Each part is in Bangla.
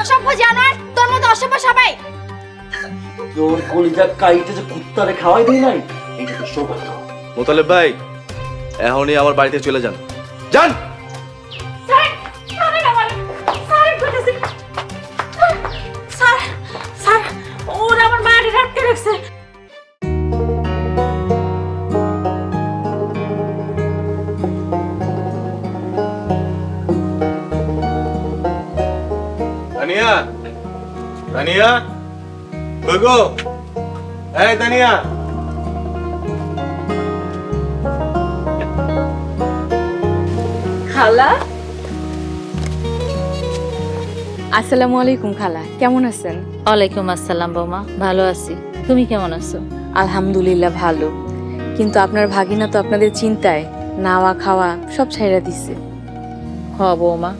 অসভ্য জানোয়ার, তোর মতো অসভ্য সবাই। তোর কলিজা কাইটে যে কুত্তারে খাওয়াই দেই নাই, এটা তো সৌভাগ্য। মোতালেব ভাই, এখনই আমার বাড়িতে চলে যান। যান। স্যার, ছাড়েন আমারে। স্যার, কইতাছি। স্যার, স্যার, ওরা আমার মায়ের রাখতে রাখছে। তানিয়া, তানিয়া, কই গো? এই তানিয়া। খালা, আসসালামু আলাইকুম খালা, কেমন আছেন? ওয়ালাইকুম আসসালাম বৌমা, ভালো আছি। তুমি কেমন আছো? আলহামদুলিল্লাহ ভালো, কিন্তু আপনার ভাগিনা তো আপনাদের চিন্তায় নাওয়া খাওয়া সব ছাইড়া দিছে। হ বৌমা,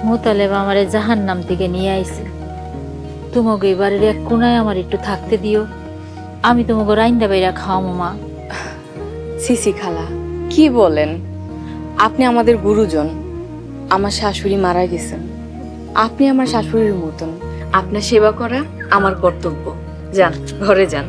মোতালেব আমারে জাহান্নাম থেকে নিয়ে আইছে। তোমাকে এবারের এক কোনায় আমার একটু থাকতে দিও, আমি তোমাকে রাইন্দা বাইরা খাওয়ামো মা। সিসি খালা, কি বলেন? আপনি আমাদের গুরুজন। আমার শাশুড়ি মারা গেছেন, আপনি আমার শাশুড়ির মতন। আপনার সেবা করা আমার কর্তব্য। যান, ঘরে যান।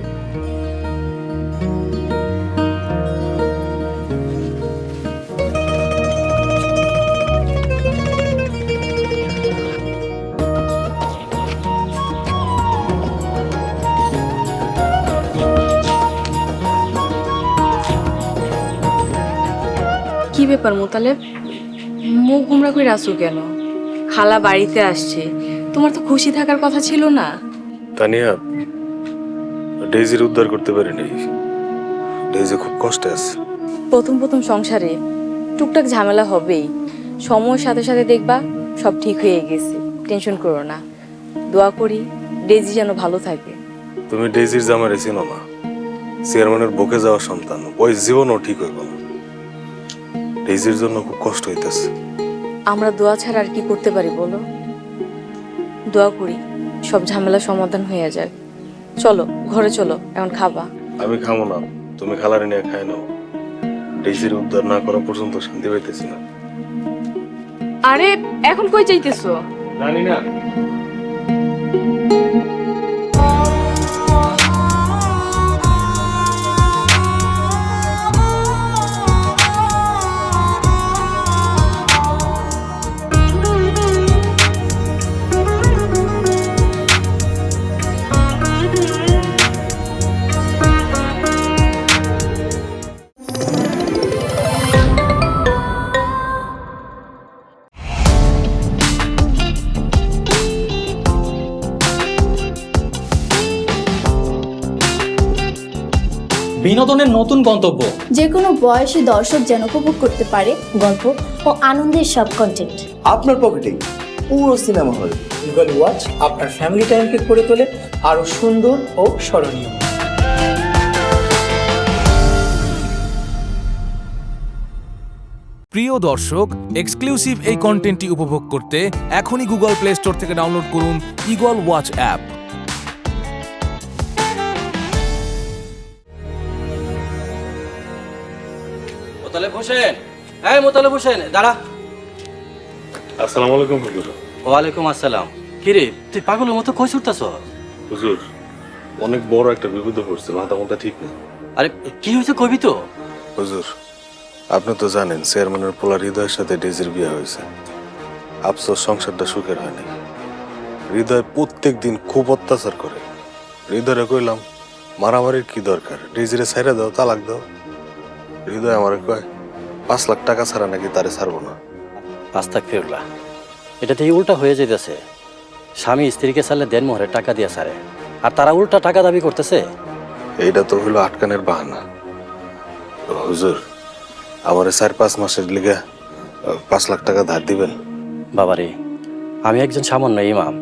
কি ব্যাপার মোতালেব, মুখ গুমরা করে আসু কেন? খালা বাড়িতে আসছে, তোমার তো খুশি থাকার কথা ছিল না? তানিয়া, ডেইজির উদ্ধার করতে পারিনি। ডেইজি খুব কষ্টে আছে। প্রথম প্রথম সংসারে টুকটাক ঝামেলা হবেই, সময়ের সাথে সাথে দেখবা সব ঠিক হয়ে গেছে। টেনশন করো না, দোয়া করি ডেজি যেন ভালো থাকে। তুমি ডেইজির জামাইরে চিনো না? চেয়ারম্যানের বুকে যাওয়া সন্তান, ওই জীবনও ঠিক হইব না। ডেইজির জন্য খুব কষ্ট হইতেছে। আমরা দোয়া ছাড়া আর কি করতে পারি বলো? দোয়া করি সব ঝামেলা সমাধান হয়ে যাক। চলো ঘরে চলো, এখন খাবা। আমি খামো না, তুমি খালারে নিয়ে খাই নাও। ডেইজির উদ্ধার না করা পর্যন্ত শান্তি পাইতেছি না। আরে এখন কই যাইতেছো? জানি না। বিনোদনের নতুন গন্তব্য, যে কোনো বয়সী দর্শক যেন উপভোগ করতে পারে গল্প ও আনন্দের সব কন্টেন্ট আপনার পকেটেই পুরো সিনেমা হল। গুগল ওয়াচ আপনার ফ্যামিলি টাইমকে করে তোলে আরো সুন্দর ও স্মরণীয়। প্রিয় দর্শক, এক্সক্লুসিভ এই কন্টেন্টটি উপভোগ করতে এখনই গুগল প্লে স্টোর থেকে ডাউনলোড করুন eagle watch app. Motaleb Hossain, এই মোতালেব হোসেন, দাঁড়া। আসসালামু আলাইকুম হুজুর। ওয়ালাইকুম আসসালাম। কিরে, তুই পাগলের মতো কই ছুটতাছ? হুজুর, অনেক বড় একটা বিপদে পড়ছে, মাথা মোটা ঠিক নেই। আরে কি হয়েছে কবি তো? হুজুর, আপনি তো জানেন চেয়ারম্যানের পোলার হৃদয়ের সাথে ডেজির বিয়ে হয়েছে। আফসোস সংসারটা সুখের হয়নি। হৃদয় প্রত্যেক দিন খুব অত্যাচার করে। হৃদয়রে কইলাম মারামারির কি দরকার, ডেজিরে ছাইরা দাও, তালাক দাও। হৃদয় আমারে কয় 5 লাখ টাকা ছাড়া নাকি তারে ছাড়বো না। আস্তাগফিরুল্লাহ, এটা থেকে উল্টা হয়ে যেতেছে। স্বামী স্ত্রীকে ছাড়লে দেনমোহরে টাকা দিয়ে ছাড়ে, আর তারা উল্টা টাকা দাবি করতেছে। এইটা তো হইলো আটকানের বাহানা। হুজুর, আমারে 4-5 মাসের লিগে 5 লাখ টাকা ধার দিবেন? বাবারে, আমি একজন সামান্য ইমাম,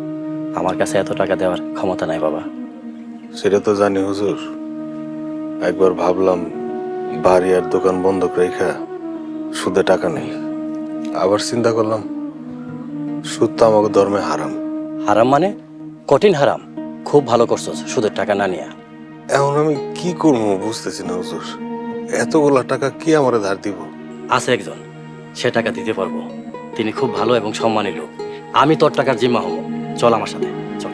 আমার কাছে এত টাকা দেওয়ার ক্ষমতা নাই বাবা। সেটা তো জানি হুজুর। একবার ভাবলাম বাড়ি আর দোকান বন্ধক রেখা সুদে টাকা নেই। আবার চিন্তা করলাম সুদ তো আমাকে ধর্মে হারাম। হারাম মানে কঠিন হারাম। খুব ভালো করছস সুদের টাকা না নিয়া। এখন আমি কি করবো বুঝতেছি না হুজুর। এতগুলা টাকা কে আমারে ধার দিব? আছে একজন, সে টাকা দিতে পারবো। তিনি খুব ভালো এবং সম্মানী লোক। আমি তোর টাকার জিম্মা হব। চল আমার সাথে, চল।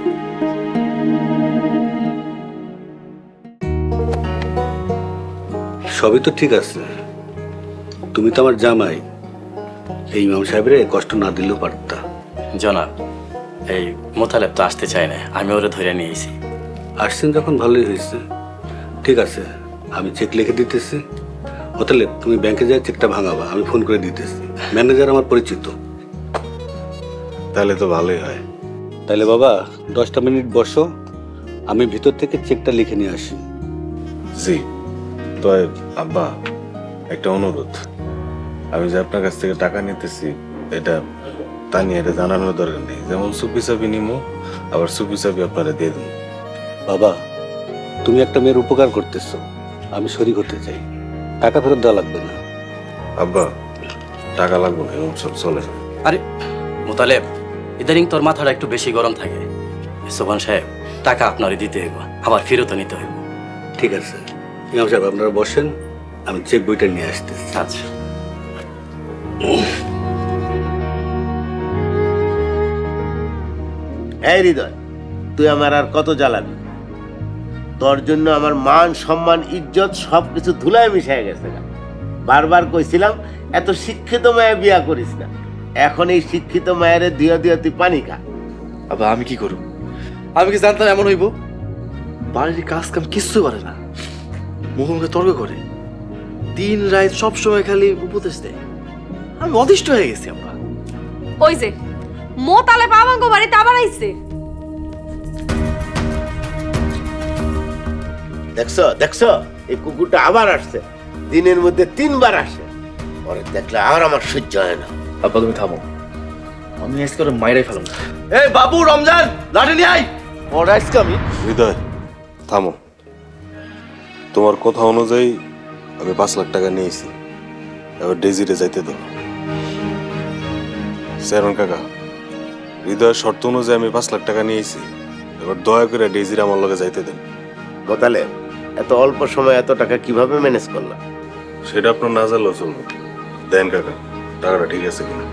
সবই তো ঠিক আছে, তুমি তো আমার জামাই, এই ইমাম সাহেবের কষ্ট না দিলেও পারতা। জনাব, এই মোতালেব তো আসতে চায় না, আমি ওরে ধরে নিয়েছি। আসছেন যখন ভালোই হয়েছে। ঠিক আছে, আমি চেক লিখে দিতেছি। মোতালেব, তুমি ব্যাংকে যাই চেকটা ভাঙাবা, আমি ফোন করে দিতেছি। ম্যানেজার আমার পরিচিত। তাহলে তো ভালোই হয়। তাহলে বাবা 10টা মিনিট বসো, আমি ভিতর থেকে চেকটা লিখে নিয়ে আসি। জি, তো আব্বা একটা অনুরোধ, আমি যে আপনার কাছ থেকে টাকা নিতেছি এটা তা নিয়ে এটা জানানোর দরকার নেই। যেমন সুপি চাবি নিমো, আবার সুপি চাবি আপনারা দিয়ে দেবো। বাবা, তুমি একটা মেয়ের উপকার করতেছো, আমি শরীক হতে চাই। টাকা ফেরত দেওয়া লাগবে না। আব্বা টাকা লাগবে না, এরকম সব চলে না। আরে মোতালেব, ইদানিং তোর মাথাটা একটু বেশি গরম থাকে। সোভান সাহেব, টাকা আপনারই দিতে হইব, আবার ফেরতও নিতে হইব। ঠিক আছে ইমাম সাহেব, আপনারা বসেন, আমি চেক বইটা নিয়ে আসতেছি। আচ্ছা। এই হৃদয়, তুই আমার আর কত জ্বালাবি? তোর জন্য আমার মান সম্মান ইজ্জত সবকিছু ধুলায় মিশে গেছে। বারবার কইছিলাম এত শিক্ষিত মায়া বিয়া করিস না। এখন এই শিক্ষিত মায়ের দিয়া দিয়া তুই পানি খা। আবার আমি কি করব? আমি কি জানতাম এমন হইব? বাড়ির কাজ কাম কিচ্ছু করে না, মুখে মুখে তর্ক করে, দিন রাত সব সময় খালি উপদেশ দেয়। আমি অতিষ্ঠ হয়ে গেছি। আমরা ওই যে মোতালেব আমাগো বাড়িতে আবার আইছে। দেখছো দেখছো, এই কুকুরটা আবার আসছে, দিনের মধ্যে 3বার আসে। পরে দেখলে আর আমার সহ্য হয় না। আব্বা তুমি থামো, আমি আজকে ওরা মাইরাই ফেলাম। এই বাবু, রমজান, লাঠি নিয়ে আই। ওর আজকে আমি হৃদয় থামো, তোমার কথা অনুযায়ী আমি 5 লাখ টাকা নিয়েছি, এবার ডেজিরে যাইতে দাও। চেয়ারম্যান কাকা, হৃদয়ের শর্ত অনুযায়ী আমি 5 লাখ টাকা নিয়েছি, এবার দয়া করে ডেজিরে আমার লগে যাইতে দেন। মোতালেব, এত অল্প সময় এত টাকা কিভাবে ম্যানেজ করলাম? সেটা আপনার না জানলেও চলবে। দেন কাকা, টাকাটা ঠিক আছে কিনা।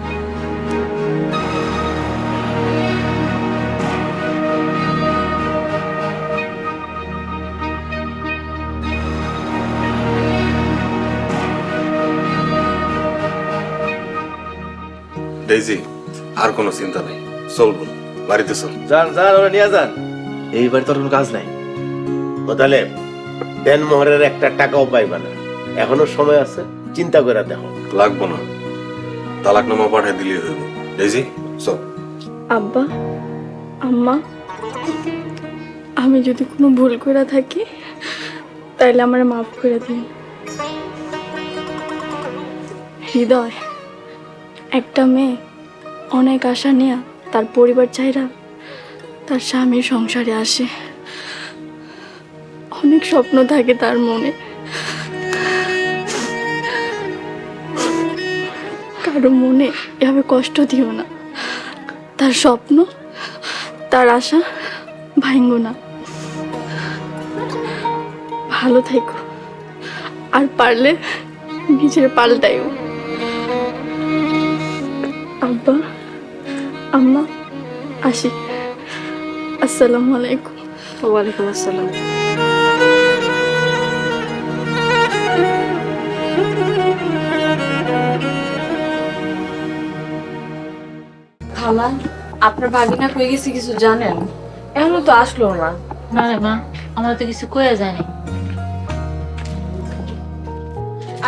ডেইজি, আর কোনো চিন্তা নেই, চলবো বাড়িতে চল। যান যান, ওরা নিয়ে যান। এই বাড়িতে আর কোনো কাজ নাই। মোতালেব, দেনমোহরের একটা টাকাও পাইবা না, এখনো সময় আছে, চিন্তা করে দেখো। লাগবো না, তালাকনামা পাঠিয়ে দিলেই হইব। ডেইজি চল। আব্বা, আম্মা, আমি যদি কোনো ভুল করে থাকি তাইলে আমার মাফ করে দিন। হৃদয়, একটা মেয়ে অনেক আশা নিয়ে তার পরিবার চাইরা তার স্বামীর সংসারে আসে, অনেক স্বপ্ন থাকে তার মনে। কারো মনে এভাবে কষ্ট দিও না, তার স্বপ্ন তার আশা ভাঙো না। ভালো থেকো, আর পারলে নিজের পাল্টাইও। আব্বা, আম্মা, আসি। আসসালামু আলাইকুম। ওয়ালাইকুম আসসালাম। খালা, আপনার ভাগিনা কই গেছে কিছু জানেন? এখনো তো আসলো না। না রে মা, আমরা তো কিছু কয়ে যায়নি।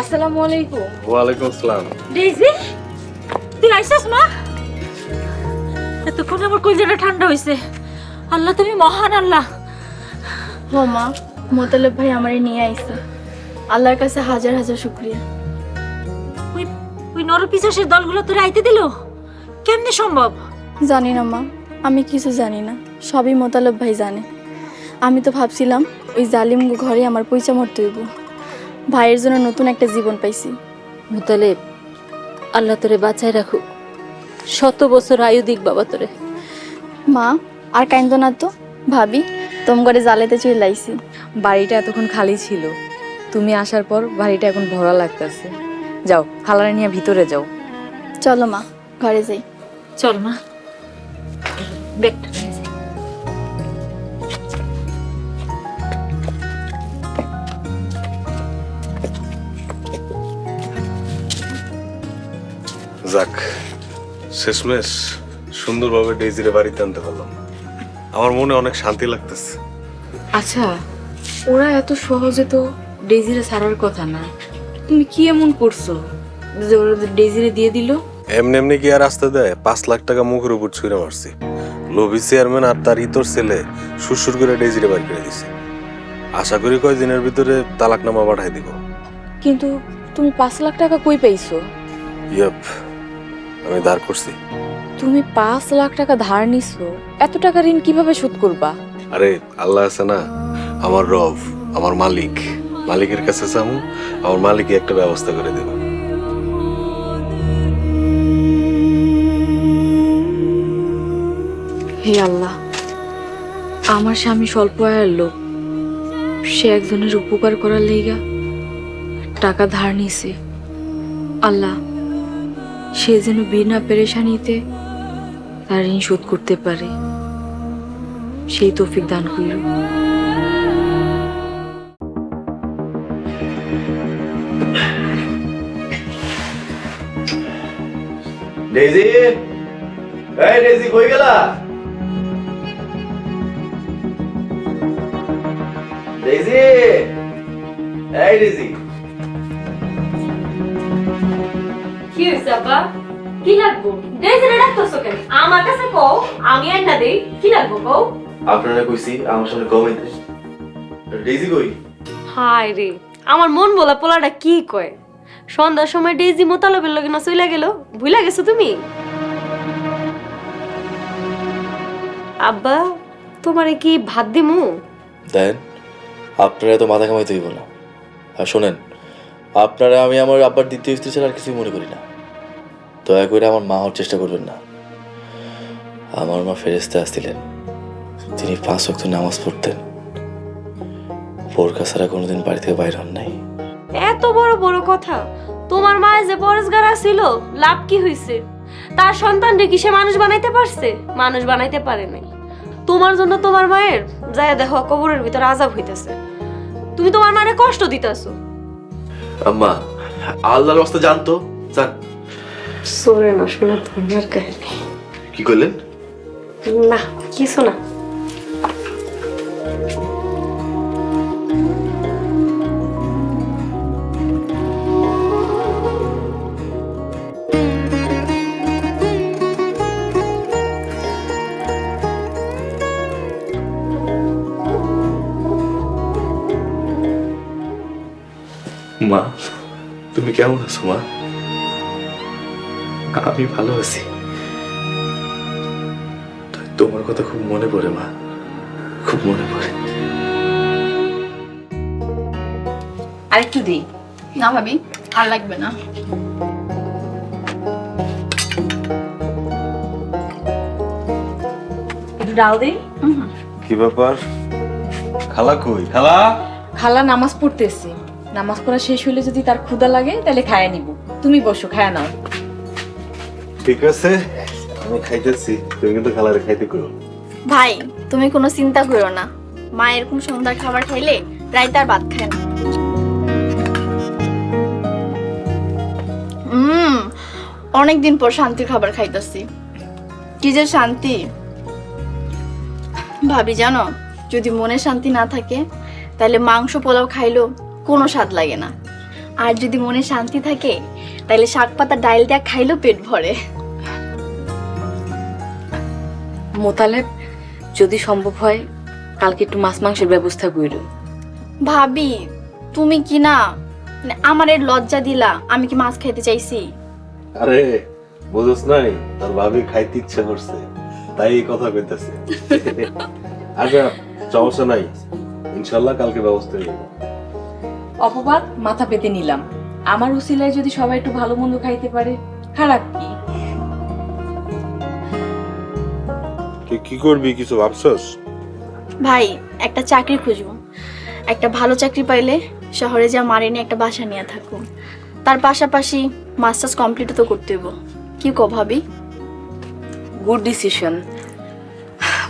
আসসালামু আলাইকুম। ওয়ালাইকুম আসসালাম। ডেইজি, তুই আইছস মা? এতক্ষণ আমার কলিজাটা ঠান্ডা হইছে। আল্লাহ, তুমি মহান আল্লাহ। ও মা, মোতালেব ভাই আমারে নিয়ে আইছে, আল্লাহর কাছে হাজার হাজার শুকরিয়া। ওই নরপিশাচের দলগুলো তোরে আইতে দিল? কেমনে সম্ভব? জানি না মা, আমি কিছু জানি না, সবই মোতালেব ভাই জানে। আমি তো ভাবছিলাম ওই জালিম ঘরে আমার পয়সা মরতে হইব। ভাইয়ের জন্য নতুন একটা জীবন পাইছি। মুতালেব, আল্লাহ তোরে বাঁচায় রাখুক, 100 বছর আয়ু দিক বাবা তোরে। মা আর কাইন্দ না তো, ভাবি তোম করে জ্বালাতে চলে আইছি। বাড়িটা এতক্ষণ খালি ছিল, তুমি আসার পর বাড়িটা এখন ভরা লাগতেছে। যাও খালারে নিয়ে ভিতরে যাও। চলো মা ঘরে যাই। চল মা, ব্যাগটা নিয়ে যাই। যাক, শেষমেশ সুন্দরভাবে ডেইজিরে বাড়িতে আনতে পারলাম। আমার মনে অনেক শান্তি লাগতেছে। আচ্ছা, ওরা এত সহজে তো ডেজিরে ছাড়ার কথা না। তুমি কি এমন করছো যে ওরা ডেজিরে দিয়ে দিল? এমনি এমনি কি আর আসতে দেয়? 5 লাখ টাকা মুখের উপর ছুঁড়ে মারছি। লোভি চেয়ারম্যান আর তার ইতর ছেলে সুরসুর করে ডেজিরে বাড়ি করে দিছে। আশা করি কয়েকদিনের ভিতরে তালাকনামা পাঠাই দিব। কিন্তু তুমি 5 লাখ টাকা কই পাইছো? ইয়াপ, আমি ধার করছি। তুমি 5 লাখ টাকা ধার নিছো, এত টাকা ঋণ কিভাবে শোধ করবা? আরে আল্লাহ আছে না, আমার রব, আমার মালিক। মালিকের কাছে চামু, আমার মালিকই একটা ব্যবস্থা করে দেবে। হে আল্লাহ, আমার স্বামী স্বল্প আয়ের লোক, সে একজনের উপকার করার লেগা টাকা ধার নিছে। আল্লাহ, সে যেন বিনা পেরেশানিতে তার ঋণ শোধ করতে পারে, সেই তৌফিক দান করিল। ডেইজি, এই ডেইজি কই গেলা? ডেইজি, এই ডেইজি। কি হইছে আব্বা? কি লাগবো? ডেজিরে ডাকতেছো কেন? আমার কাছে কও, আমি আইনা দেই। কি লাগবো কও? আপনারা কইছি আমার সামনে গমাইতে। ডেইজি কই? হায় রে, আমার মন বলা পোলাটা কি কয়? সন্ধ্যার সময় ডেইজি মোতালবের লগে না চইলা গেল, ভুলা গেছো তুমি? আব্বা, তোমারে কি ভাত দিমু? দেন, আপনারা তো মাথা কামাইতে হইব না। আর শোনেন, আপনারা আমি আমার আব্বার দ্বিতীয় স্ত্রী ছাড়া আর কিছুই মনে করি না। দয়া করে আমার মা হওয়ার চেষ্টা করবেন না। আমার মা ফেরেশতা আসছিলেন, তিনি 5 ওয়াক্ত নামাজ পড়তেন। বোরকা ছাড়া কোনোদিন বাড়ি থেকে বাইর হন নাই। এত বড় বড় কথা! তোমার মায়ে যে পরেশগার ছিল, লাভ কি হইছে? তার সন্তানরে কি সে মানুষ বানাইতে পারছে? মানুষ বানাইতে পারে নাই। তোমার জন্য তোমার মায়ের যায় দেখো কবরের ভিতর আযাব হইতাছে। তুমি তোমার মায়ের কষ্ট দিতাছো। আম্মা, আল্লাহর রাস্তা জানতো জান। সরে না শোনা তোমার কাহিনী। কি কইলেন? না কিছু না। মা, তুমি কেমন আছো মা? আমি ভালো আছি। তোমার কথা খুব মনে পড়ে মা, খুব মনে পড়ে। আরেকটু দিই। না ভাবি, আর লাগবে না। একটু ডাল দিই। কি ব্যাপার? খালা কই? খালা, খালা নামাজ পড়তেছে, নামাজ পড়া শেষ হলে যদি তার ক্ষুধা লাগে তাহলে খায়া নিব। তুমি বসো, খায়া নাও। ঠিক আছে, আমি খাইতেছি, তুমি কিন্তু খালারে খাইতে করো। ভাই তুমি কোনো চিন্তা করো না, মা এরকম সন্ধ্যার খাবার খাইলে রাইতে আর ভাত খায় না। অনেকদিন পর শান্তির খাবার খাইতেছি, কি যে শান্তি। ভাবি জানো, যদি মনে শান্তি না থাকে তাহলে মাংস পোলাও খাইলেও কোনো স্বাদ লাগে না। আর যদি মনে শান্তি থাকে তাহলে শাক পাতা ডাইল দিয়ে খাইলেও পেট ভরে। মোতালেব, যদি সম্ভব হয় কালকে একটু মাছ মাংসের ব্যবস্থা করো। ভাবি তুমি কি না আমার এর লজ্জা দিলা, আমি কি মাছ খাইতে চাইছি? আরে বুঝছ নাই, তোর ভাবি খাইতে ইচ্ছে করছে, তাই এই কথা কইতাছে। আচ্ছা সমস্যা নাই, ইনশাল্লাহ কালকে ব্যবস্থা হয়ে যাবে। অপবাদ মাথা পেতে নিলাম, আমার উসিলায় যদি সবাই একটু ভালো মন্দ খাইতে পারে, খারাপ কি? তুই কি করবি কিছু ভাবছস? ভাই একটা চাকরি খুঁজবো, একটা ভালো চাকরি পাইলে শহরে যা মারে নিয়ে একটা বাসা নিয়ে থাকবো, তার পাশাপাশি মাস্টার্স কমপ্লিট তো করতে হইব। কি কো ভাবি? Good decision.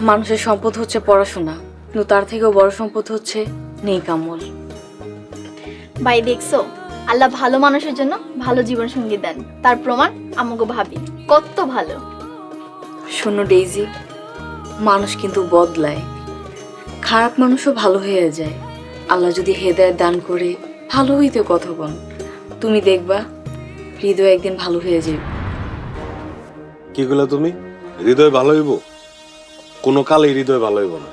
মানুষের সম্পদ হচ্ছে পড়াশোনা, কিন্তু তার থেকেও বড় সম্পদ হচ্ছে নেক আমল। ভাই দেখছো, আল্লাহ ভালো মানুষের জন্য ভালো জীবন সঙ্গী দেন, তার প্রমাণ আমাকে ভাবি কত ভালো। শোনো ডেইজি, মানুষ কিন্তু বদলায়, খারাপ মানুষও ভালো হয়ে যায়। আল্লাহ যদি হেদায়েত দান করে ভালো হইতে কতক্ষণ, তুমি দেখবা হৃদয় একদিন ভালো হয়ে যাবে। কি গুলা তুমি? হৃদয় ভালো হইব? কোনো কালে হৃদয় ভালো হইব না।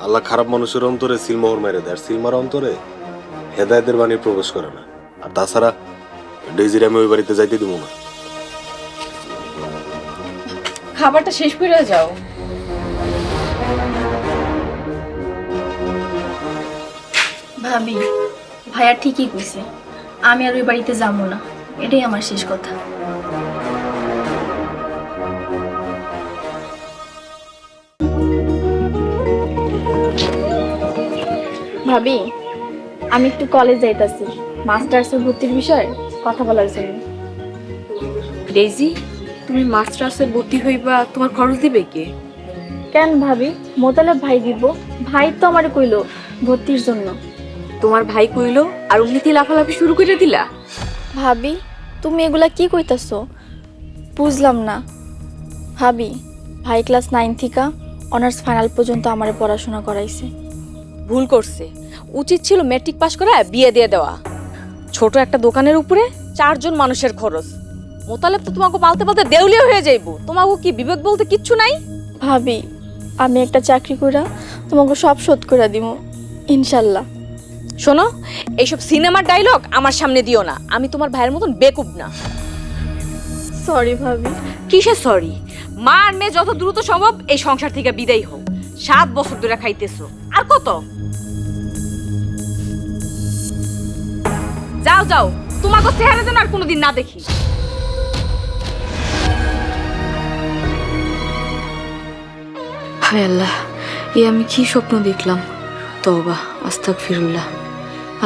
আল্লাহ খারাপ মানুষের অন্তরে সিলমোহর মেরে দেয়, আর সিলমার অন্তরে হেদায়েতের বাণী প্রবেশ করে না। আর তাছাড়া ডেজির আমি ওই বাড়িতে যাইতে দিব না। খাবারটা শেষ করে যাও। ভাবি ভাইয়া ঠিকই কইছে, আমি আর ওই বাড়িতে যাবো না, এটাই আমার শেষ কথা। ভাবি আমি একটু কলেজ যাইতাছি, মাস্টার্সের ভর্তির বিষয়ে কথা বলার জন্য। ডেইজি, তুমি মাস্টার্সে ভর্তি হইবা, তোমার খরচ দিবে কে? কেন ভাবি, মোতালেব ভাই দিব। ভাই তো আমারে কইলো ভর্তির জন্য। তোমার ভাই কইলো আর উন্নতি লাফালাফি শুরু করে দিলা? ভাবি তুমি এগুলা কি কইতাছো? বুঝলাম না। ভাবি ভাই ক্লাস 9 থেকে অনার্স ফাইনাল পর্যন্ত আমারে পড়াশোনা করাইছে। ভুল করছে, উচিত ছিল ম্যাট্রিক পাস করে বিয়ে দিয়ে দেওয়া। ছোট একটা দোকানের উপরে 4 জন মানুষের খরচ। মোতালেব তো তোমাকে পালতে পালতে দেউলিয়া হয়ে যাইবো। তোমাকে কি বিবেক বলতে কিচ্ছু নাই? ভাবি আমি একটা চাকরি কইরা তোমাকে সব শোধ করে দিব ইনশাল্লাহ। শোনো, এইসব সিনেমার ডায়লগ আমার সামনে দিও না। আমি তোমার ভাইয়ের মতন বেকুব না। সরি ভাবি। কিসের সরি? মা আর মেয়ে যত দ্রুত সম্ভব এই সংসার থেকে বিদায় হোক। 7 বছর ধরে খাইতেছো, আর কত? যাও যাও, তোমাকে চেহারা যেন আর কোনোদিন না দেখি। হায় আল্লাহ, এ আমি কি স্বপ্ন দেখলাম? তওবা, আস্তাগফিরুল্লাহ।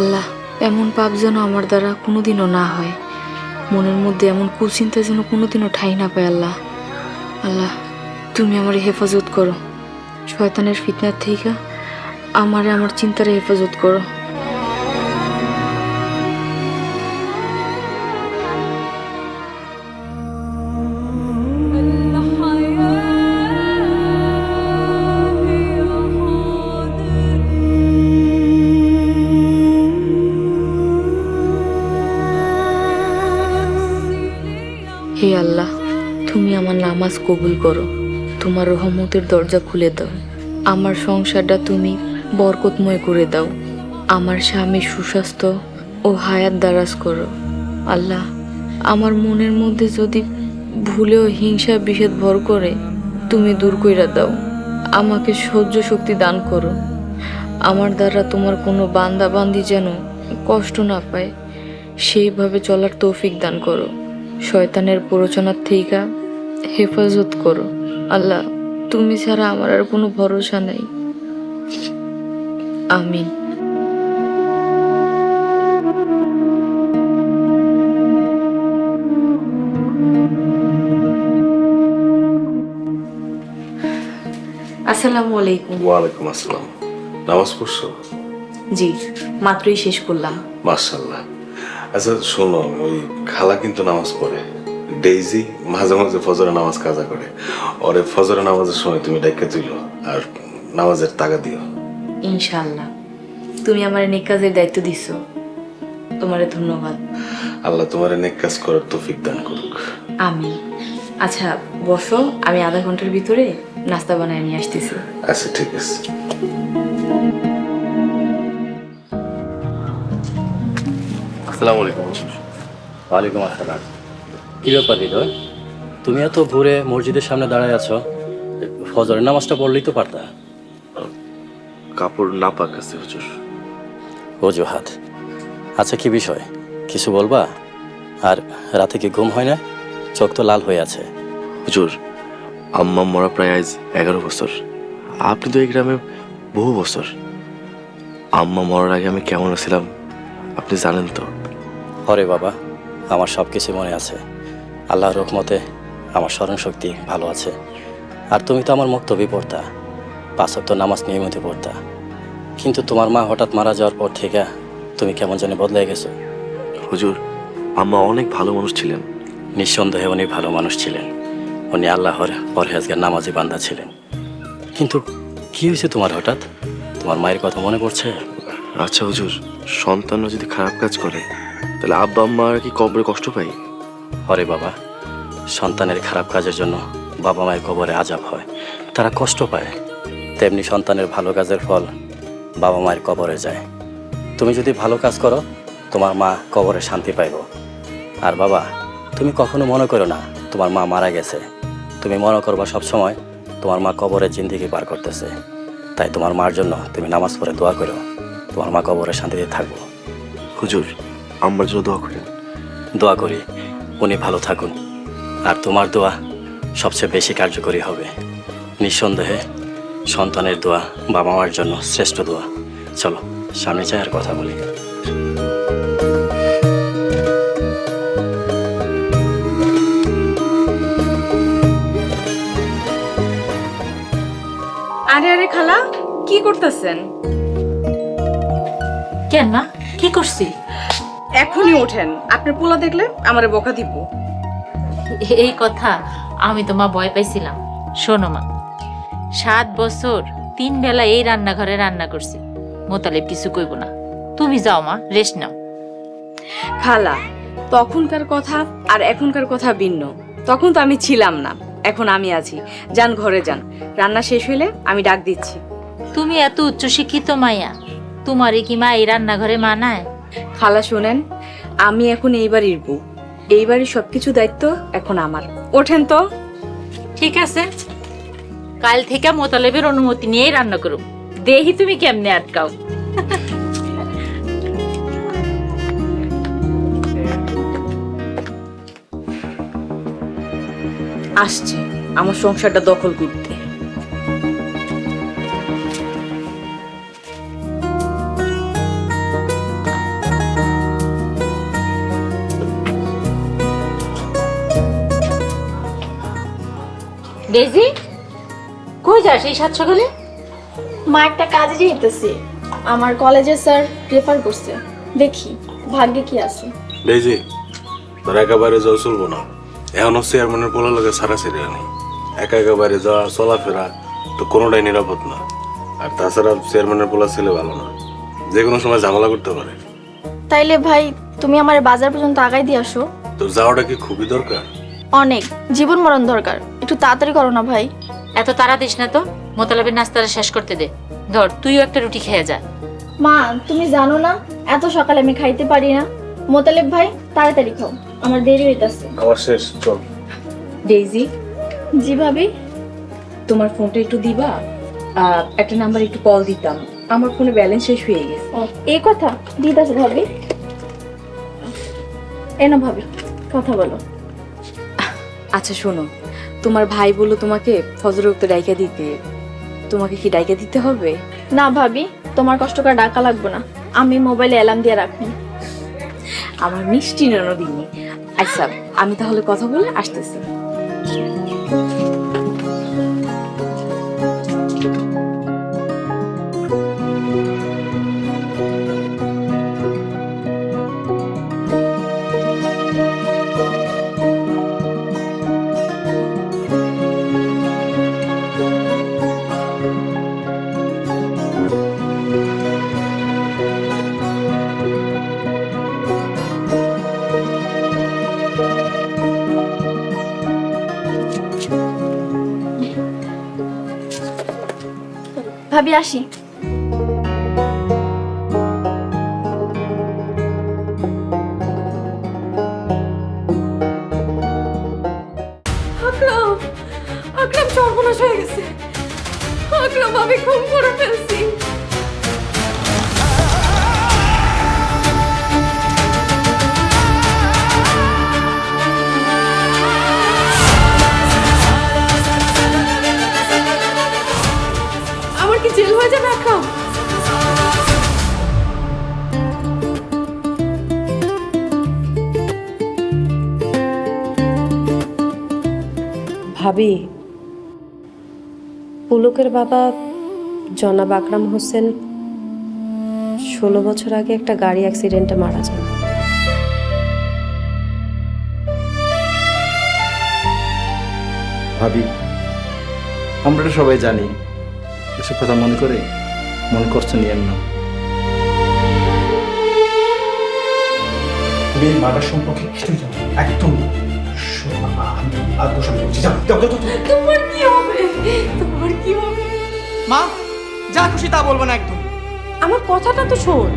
আল্লাহ, এমন পাপ যেন আমার দ্বারা কোনোদিনও না হয়। মনের মধ্যে এমন কুচিন্তা যেন কোনোদিনও ঠাঁই না পায়। আল্লাহ, আল্লাহ তুমি আমার হেফাজত করো, শয়তানের ফিতনার থেকে আমারে আমার চিন্তারে হেফাজত করো। হে আল্লাহ, তুমি আমার নামাজ কবুল করো, তোমার রহমতের দরজা খুলে দাও, আমার সংসারটা তুমি বরকতময় করে দাও, আমার স্বামী সুস্বাস্থ্য ও হায়াত দারাজ করো। আল্লাহ, আমার মনের মধ্যে যদি ভুলেও হিংসা বিষেদ ভর করে, তুমি দূর কইরা দাও, আমাকে সহ্য শক্তি দান করো। আমার দ্বারা তোমার কোনো বান্দা বান্দি যেন কষ্ট না পায়, সেইভাবে চলার তৌফিক দান করো। শয়তানের প্ররোচনার থেকে হেফাজত করো। আল্লাহ, তুমি ছাড়া আমার আর কোনো ভরসা নাই। আমিন। আসসালামু আলাইকুম। ওয়ালাইকুম আসসালাম। নামাজ পড়ছো? জি, মাত্রই শেষ করলাম। মাশাআল্লাহ। আচ্ছা শোনো, ওই খালা কিন্তু নামাজ পড়ে। ডেইজি মাঝে মাঝে ফজরের নামাজ কাজা করে। ওরে ফজরের নামাজের সময় তুমি ডাইকা তুইলো আর নামাজের টাকা দিও। ইনশাআল্লাহ। তুমি আমার নেক কাজের দায়িত্ব দিছো, তোমারে ধন্যবাদ। আল্লাহ তোমার নেক কাজ করার তৌফিক দান করুক। আমিন। আচ্ছা বসো, আমি আধা ঘন্টার ভিতরে নাস্তা বানায় নিয়ে আসতেছি। আচ্ছা ঠিক আছে। আসসালামু আলাইকুম। ওয়ালাইকুম আসসালাম। কি ব্যাপার হৃদয়, তুমি এত ভোরে মসজিদের সামনে দাঁড়ায় আছো? ফজরের নামাজটা পড়লেই তো পারতা। কাপড় নাপাক আছে হুজুর। অজুহাত। আচ্ছা কি বিষয়, কিছু বলবা? আর রাতে কি ঘুম হয় না? চোখ তো লাল হয়ে আছে। হুজুর আম্মা মরা প্রায় আজ 11 বছর। আপনি তো এই গ্রামে বহু বছর। আম্মা মরার আগে আমি কেমন ছিলাম আপনি জানেন তো? হরে বাবা, আমার সব কিছু মনে আছে। আল্লাহর রহমতে আমার স্মরণ শক্তি ভালো আছে। আর তুমি তো আমার মুক্তবি পড়তা, 5 ওয়াক্ত নামাজ নিয়মিত পড়তা। কিন্তু তোমার মা হঠাৎ মারা যাওয়ার পর থেকে তুমি কেমন জানি বদলে গেছো। হুজুর, আম্মা অনেক ভালো মানুষ ছিলেন। নিঃসন্দেহে উনি ভালো মানুষ ছিলেন। উনি আল্লাহর পরহেজগার নামাজি বান্দা ছিলেন। কিন্তু কি হয়েছে তোমার হঠাৎ? তোমার মায়ের কথা মনে পড়ছে? আচ্ছা হুজুর, সন্তানরা যদি খারাপ কাজ করে তাহলে আব্বা আম্মা আর কি কবরে কষ্ট পায়? হরে বাবা, সন্তানের খারাপ কাজের জন্য বাবা মায়ের কবরে আযাব হয়, তারা কষ্ট পায়। তেমনি সন্তানের ভালো কাজের ফল বাবা মায়ের কবরে যায়। তুমি যদি ভালো কাজ করো তোমার মা কবরে শান্তি পাইব। আর বাবা, তুমি কখনো মনে করো না তোমার মা মারা গেছে। তুমি মনে করবা সবসময় তোমার মা কবরে জিন্দেগি পার করতেছে। তাই তোমার মার জন্য তুমি নামাজ পড়ে দোয়া করো, তোমার মা কবরে শান্তিতে থাকবো। হুজুর, আম্মার জন্য দোয়া করেন। দোয়া করি উনি ভালো থাকুন। আর তোমার দোয়া সবচেয়ে বেশি কার্যকরী হবে। নিঃসন্দেহে সন্তানের দোয়া বাবা মার জন্য শ্রেষ্ঠ দোয়া। চলো সামনে যাই আর কথা বলি। আরে আরে খালা, কি করতেছেন? কেন মা, কি করছি? এখনই ওঠেন, আপনার পোলা দেখলে আমারে বকা দিব। এই কথা আমি তো মা ভয় পাইছিলাম। শোনো মা, 7 বছর 3 বেলা এই রান্নাঘরে রান্না করছি। মোতালেব কিছু কইব না। তুমি যাও মা, রেস্ট নাও। খালা, তখনকার কথা আর এখনকার কথা ভিন্ন। তখন তো আমি ছিলাম না, এখন আমি আছি। যান ঘরে যান, রান্না শেষ হইলে আমি ডাক দিচ্ছি। তুমি এত উচ্চ শিক্ষিত মাইয়া, তোমারই কি মা এই রান্নাঘরে মানায়? খালা শোনেন, আমি এখন এই বাড়ির বউ। এই বাড়ির সবকিছু দায়িত্ব এখন আমার। ওঠেন তো। ঠিক আছে, কাল থেকে মোতালেবের অনুমতি নিয়েই রান্না করো। দেখি তুমি কেমনে আটকাও। আসছে আমার সংসারটা দখল করতে। ডেজি, কই যাস এই 7 সকালে? মা একটা কাজে যেতেছি, আমার কলেজে স্যার রেফার করছে, দেখি ভাগ্যে কি আছে। বেজি, তোর একেবারে যাওয়া চলবো না। এখনো চেয়ারম্যানের পোলা লাগে সারা সেরিয়া নেই। একা একা বাইরে যাওয়া চলাফেরা তো কোনোটাই নিরাপদ না। আর তাছাড়া চেয়ারম্যানের পোলা ছেলে ভালো না, যে কোনো সময় ঝামেলা করতে পারে। তাইলে ভাই তুমি আমার বাজার পর্যন্ত আগাই দিয়ে আসো। তোর যাওয়াটা কি খুবই দরকার? অনেক, জীবন মরণ দরকার, একটু তাড়াতাড়ি করো না ভাই। এত তাড়া দিস না তো, মোতালেবের নাস্তাটা শেষ করতে দে। ধর, তুইও একটা রুটি খেয়ে যা। মা তুমি জানো না এত সকালে আমি খাইতে পারি না। মোতালেব ভাই তাড়াতাড়ি খাও, আমার দেরি হইতাছে। খাওয়া শেষ, চল। ডেইজি, জি ভাবি। তোমার ফোনটা একটু দিবা? একটা নাম্বার একটু কল দিতাম, আমার ফোনে ব্যালেন্স শেষ হয়ে গেছে। ও এই কথা দিদাস ভাবি, এনো ভাবি কথা বলো। আচ্ছা শোনো, তোমার ভাই বললো তোমাকে ফজর ওয়াক্ত ডাইকা দিতে। তোমাকে কি ডাইকা দিতে হবে? না ভাবি, তোমার কষ্ট করে ডাকা লাগবে না, আমি মোবাইলে অ্যালার্ম দিয়ে রাখি। আমার মিষ্টি ননদিনী। আচ্ছা, আমি তাহলে কথা বলে আসতেছি। ভাবি আসি। আকরাম, আকরাম সর্বনাশ হয়ে গেছে। আকরাম, আমি খুন করে ফেলছি। জেল হয়ে যাবে আকরাম। ভাবি, পুলকের বাবা জনাব আকরাম হোসেন 16 বছর আগে একটা গাড়ি অ্যাক্সিডেন্টে মারা যান। ভাবি, আমরা তো সবাই জানি, এসব কথা মনে করে মন কষ্ট নিয়েন না। মেয়ের মার্ডার সম্পর্কে কিছুই জানো না, একদম না। আমি আর দোষণ করছি, যাও যাও যাও, যাও। তোমার কি হবে? তোমার কি হবে? মা, যা খুশি তা বলবো না একদম। আমার কথাটা তো শোন।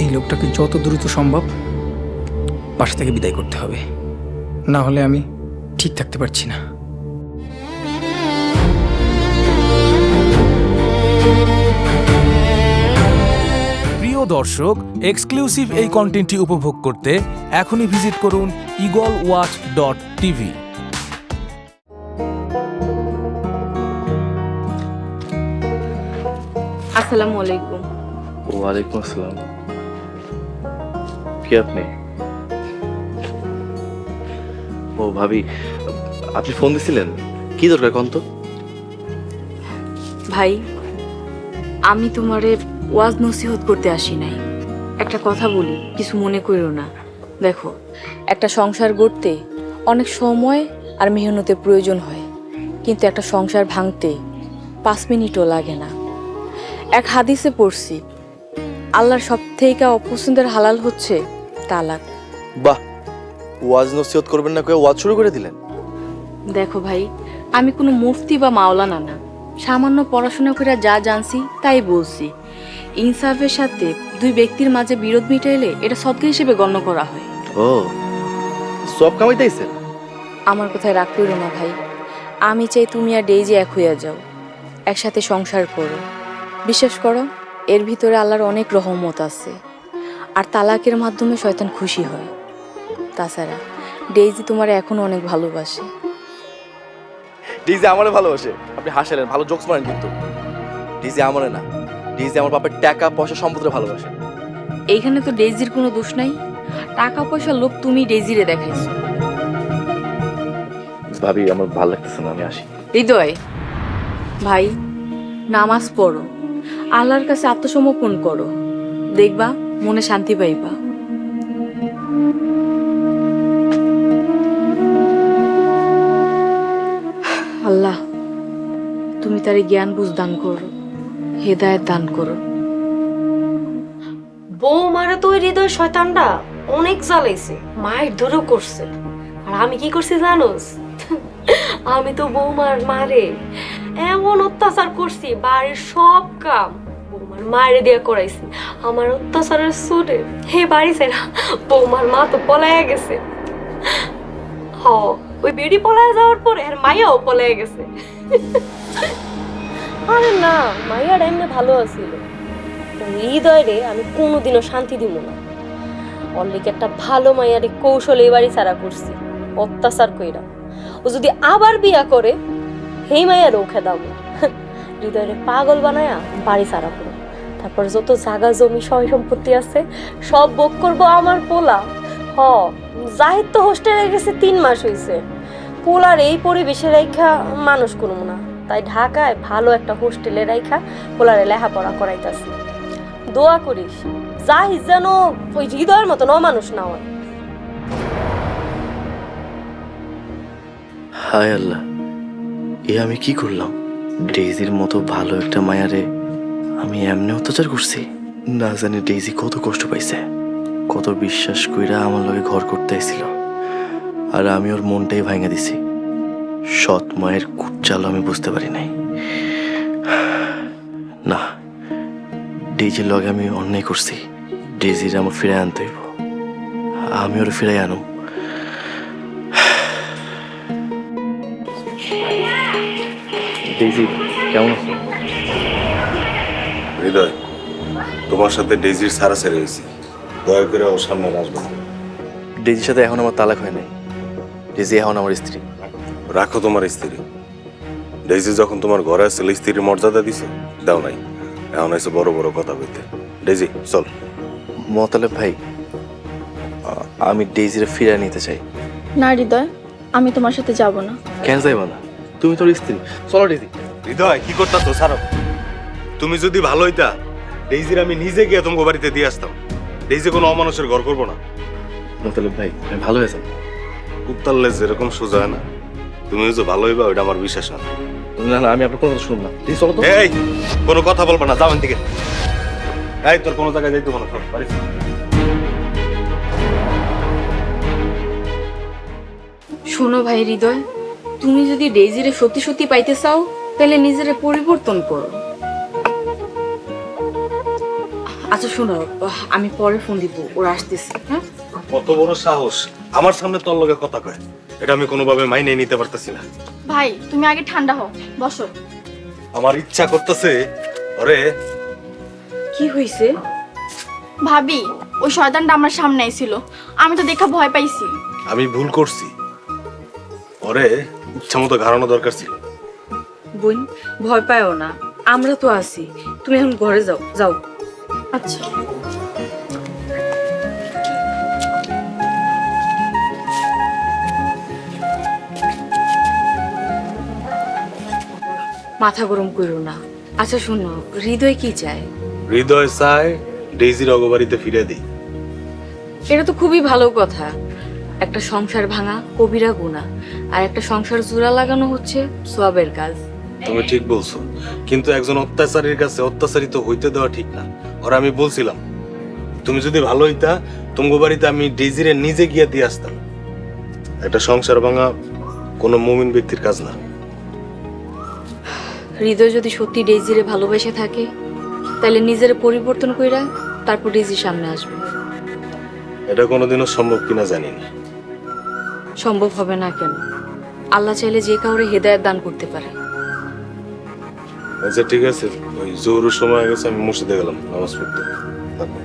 এই লোকটাকে যত দ্রুত সম্ভব বাসা থেকে বিদায় করতে হবে, না হলে আমি ঠিক থাকতে পারছি না। প্রিয় দর্শক, এক্সক্লুসিভ এই কন্টেন্টটি উপভোগ করতে এখনই ভিজিট করুন eagleWatch.tv। আসসালামু আলাইকুম। ওয়ালাইকুম আসসালাম। কি আপনি? ও ভাবি, আপনি ফোন দিছিলেন, কি দরকার কোন তো? ভাই, আমি তোমারে ওয়াজ নসিহত করতে আসি নাই। একটা কথা বলি, কিছু মনে করো না। দেখো, একটা সংসার গড়তে অনেক সময় আর মেহনতের প্রয়োজন হয়, কিন্তু একটা সংসার ভাঙতে 5 মিনিটও লাগে না। এক হাদিসে পড়ছি, আল্লাহর সবথেকে অপছন্দের হালাল হচ্ছে তালাক। বাহ, ওয়াজ নসিহত করবেন না কয়ে ওয়াজ শুরু করে দিলেন। দেখো ভাই, আমি কোনো মুফতি বা মাওলানা না, সামান্য পড়াশোনা করে যা জানছি তাই বলছি। ইনসাফের সাথে দুই ব্যক্তির মাঝে বিরোধ মিটাইলে এটা সদকা হিসেবে গণ্য করা হয়। ও, সব কামাইতেছেন? আমার কথায় রাগ করো না ভাই, আমি চাই তুমি আর ডেইজি এক হইয়া যাও, একসাথে সংসার করো। বিশ্বাস করো, এর ভিতরে আল্লাহর অনেক রহমত আছে, আর তালাকের মাধ্যমে শয়তান খুশি হয়। তাছাড়া ডেইজি তোমার এখন অনেক ভালোবাসে। ডিজে আমারে ভালোবাসে? আপনি হাসেলেন, ভালো জোকস মারেন, কিন্তু ডিজে আমারে না, ডিজে আমার বাপের টাকা পয়সা সম্পত্তি ভালোবাসে। এইখানে তো ডেইজির কোনো দোষ নাই, টাকা পয়সার লোভ তুমি ডেইজিরে দেখাইছো। ভাবি, আমার ভালো লাগতেছে না, আমি আসি। হৃদয় ভাই, নামাজ পড়ো, আল্লাহর কাছে আত্মসমর্পণ করো, দেখবা মনে শান্তি পাইবা। আল্লাহ, তুমি তারে জ্ঞান বুঝ দান করো, হেদায়েত দান করো। বৌমারে তো ওই হৃদয় শয়তানটা অনেক জ্বালাইছে, মায়ের ধরেও করছে। আর আমি কি করছি জানোস? আমি তো বৌমার মারে এমন অত্যাচার করছি, বাড়ির সব কাম বৌমার মায়ের দিয়ে করাইছি। আমার অত্যাচারের সুরে হে বাড়ি ছেড়া বৌমার মা তো পলাইয়া গেছে। হ, ওই বেড়ি পলায় যাওয়ার পর এর মাইয়াও পলাইয়া গেছে। আরে না, মাইয়ার এমনি ভালো আছিল। হৃদয় রে আমি কোনোদিনও শান্তি দিব না। অলরেডি একটা ভালো মাইয়ারে কৌশলে বাড়ি ছাড়া করছি, অত্যাচার কইরা। ও যদি আবার বিয়া করে, হেই মাইয়ার ওখে দাও। হৃদয়রে পাগল বানায়া বাড়ি ছাড়া করো, তারপর যত জায়গা জমি সয় সম্পত্তি আছে সব ভোগ করবো আমার পোলা। হ, জাহিদ তো হোস্টেলে গেছে 3 মাস হয়েছে। পোলার এই পরিবেশে রাইখা মানুষ করবো না, তাই ঢাকায় ভালো একটা হোস্টেলে রাইখা পোলারে লেখাপড়া করাইতাছি। দোয়া করিস জাহিদ যেন ওই হৃদয়ের মতন অমানুষ না হয়। হায় আল্লাহ, এ আমি কি করলাম? ডেইজির মতো ভালো একটা মায়ারে আমি এমনি অত্যাচার করছি। না জানি ডেইজি কত কষ্ট পাইছে, কত বিশ্বাস কইরা আমার লগে ঘর করতে আইছিল, আর আমি ওর মনটাই ভাঙা দিছি। সৎ মায়ের কুচ্চাল আমি বুঝতে পারি নাই। না, ডেইজির লগে আমি অন্যায় করছি। ডেইজির আমার ফিরাই আনতে হইব, আমি ওর ফিরাই আনুম। ডেইজি, কেমন আছো? হৃদয়, তোমার সাথে ডেজির সারাসারি হয়েছে, দয়া করে ওর সামনে আসবে না। ডেজির সাথে এখন আমার তালাক হয় নাই। ডেজি এখন আমার স্ত্রী। রাখো তোমার স্ত্রী। ডেজি যখন তোমার ঘরে আসছিল স্ত্রীর মর্যাদা দিছে, দাও নাই। এখন এসে বড় বড় কথা বলতে। ডেজি চল। মোতালেব ভাই, আমি ডেজিরে ফিরে নিতে চাই। না হৃদয়, আমি তোমার সাথে যাব না। কেন যাইবা না? তুমি তোর স্ত্রী, চলো ডেজি। হৃদয় কি করতা তো সারো। তুমি যদি ভালো হইতা, ডেজির আমি নিজে গিয়ে তোমাকে বাড়িতে দিয়ে আসতাম। ডেজি কোনো অমানুষের ঘর করবো না। মোতালেব ভাই, আমি ভালো হয়েছেন। উত্তারলে যেরকম সোজা হয় না, তুমি যে ভালো হইবা ওইটা আমার বিশ্বাস না। না না, আমি আপনার কোনো কথা শুনব না। প্লিজ চলো তো। এই কোনো কথা বলবা না, যাবেন থেকে। এই তোর কোনো জায়গায় যাইতে মনে কর পারিস। শোনো ভাই হৃদয়, তুমি যদি ডেইজিরে সত্যি সত্যি পাইতে চাও তাহলে নিজের পরিবর্তন করো। আচ্ছা শোনো, আমি পরে ফোন দিব, ওরা আসতেছে। হ্যাঁ, কত বড় সাহস আমার সামনে তোর লগে কথা কয়, এটা আমি কোনোভাবে মাইনে নিতে পারতেছি না। ভাই তুমি আগে ঠান্ডা হও, বসো। আমার ইচ্ছা করতেছে ওরে। কি হয়েছে? ভাবি, ওই শয়তানটা আমার সামনে আইছিল, আমি তো দেখা ভয় পাইছি। আমি ভুল করছি, ওরে ইচ্ছা মতো ঘাড়ানো দরকার ছিল। বোন, ভয় পায়ও না, আমরা তো আছি। তুমি এখন ঘরে যাও, যাও। আচ্ছা। মাথা গরম করো না। আচ্ছা শোনো, হৃদয় কি চায়? হৃদয় চায় ডেইজির অগবাড়িতে ফিরে দিই। এটা তো খুবই ভালো কথা। একটা সংসার ভাঙা কবিরা গুনাহ, আর একটা সংসার জোড়া লাগানো হচ্ছে সওয়াবের কাজ। তুমি ঠিক বলছো, কিন্তু একজন অত্যাচারীর কাছে অত্যাচারিত হইতে দেওয়া ঠিক না। ওরা আমি বলছিলাম, তুমি যদি ভালো হইতা তোমার বাড়িতে আমি ডেইজিরে নিজে গিয়ে দিয়ে আসতাম। একটা সংসার ভাঙা কোনো মুমিন ব্যক্তির কাজ না। হৃদয় যদি সত্যি ডেইজিরে ভালোবেসে থাকে তাহলে নিজের পরিবর্তন কইরা তারপর ডেইজির সামনে আসবে। এটা কোনোদিনও সম্ভব কিনা জানি না। সম্ভব হবে না কেন? আল্লাহ চাইলে যে কাউরে হেদায়েত দান করতে পারে। আচ্ছা ঠিক আছে, ওই জোহরের সময় হয়ে গেছে, আমি মসজিদে গেলাম নামাজ পড়তে। তারপর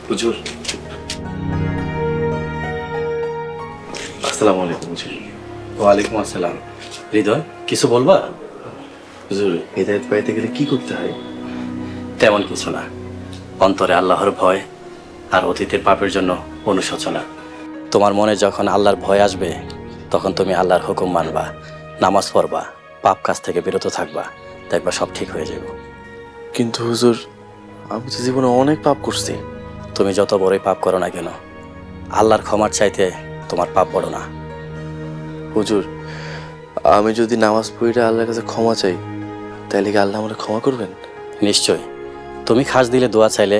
হুজুর, আসসালামু আলাইকুম। হুজুর। ওয়ালাইকুম আসসালাম। হৃদয়, কিছু বলবা? হুজুর, হেদায়েত পাইতে গেলে কি করতে হয়? তেমন কিছু না, অন্তরে আল্লাহর ভয় আর অতীতের পাপের জন্য অনুশোচনা। তোমার মনে যখন আল্লাহর ভয় আসবে তখন তুমি আল্লাহর হুকুম মানবা, নামাজ পড়বা, পাপ কাজ থেকে বিরত থাকবা, দেখবা সব ঠিক হয়ে যাবে। কিন্তু হুজুর, আমি তো জীবনে অনেক পাপ করছি। তুমি যত বড়ই পাপ করো না কেন, আল্লাহর ক্ষমার চাইতে তোমার পাপ বড় না। হুজুর, আমি যদি নামাজ পড়ে আল্লাহর কাছে ক্ষমা চাই তাহলে কি আল্লাহ আমাকে ক্ষমা করবেন? নিশ্চয়। তুমি খাস দিলে দোয়া চাইলে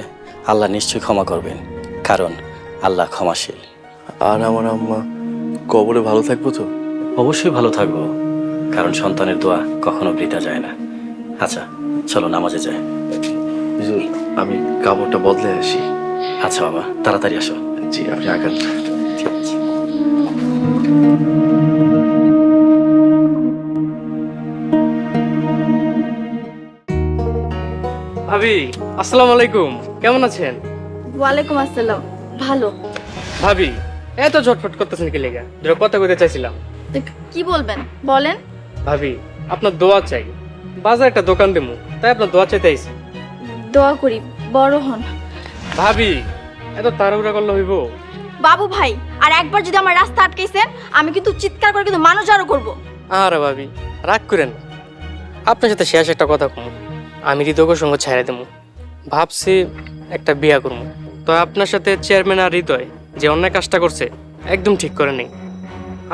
আল্লাহ নিশ্চয়ই ক্ষমা করবেন, কারণ আল্লাহ ক্ষমাশীল। আর আমার আম্মা কবরে ভালো থাকবো তো? অবশ্যই ভালো থাকবো, কারণ সন্তানের দোয়া কখনো বৃথা যায় না। আচ্ছা চলো নামাজে যাই। হুজুর, আমি কাপড়টা বদলে আসি। আচ্ছা বাবা, তাড়াতাড়ি আসো। জি, আপনি আগান। ঠিক আছে। ভাবি, আসসালামু আলাইকুম। কেমন আছেন? ওয়ালাইকুম আসসালাম। ভালো। ভাবি, এত ঝটফট করতেছেন কি লেগা? দুটো কথা কইতে চাইছিলাম। কি বলবেন বলেন। ভাবি, আপনার দোয়া চাই। বাজার একটা দোকান দেবো, তাই আপনার দোয়া চাইতে আইছি। দোয়া করি বড় হন। ভাবি, এত তাড়াহুড়া করলে হইব? বাবু ভাই, আর একবার যদি আমার রাস্তা আটকাইছেন আমি কিন্তু চিৎকার করে কিন্তু মানুষ আরো করবো। আরে ভাবি, রাগ করেন না। আপনার সাথে শেষ একটা কথা কম, আমি হৃদয়ের সঙ্গে ছাড়া দেবো। ভাবছি একটা বিয়া করবো। তো আপনার সাথে চেয়ারম্যান আর হৃদয় যে অন্যায় কাজটা করছে একদম ঠিক করে নেই।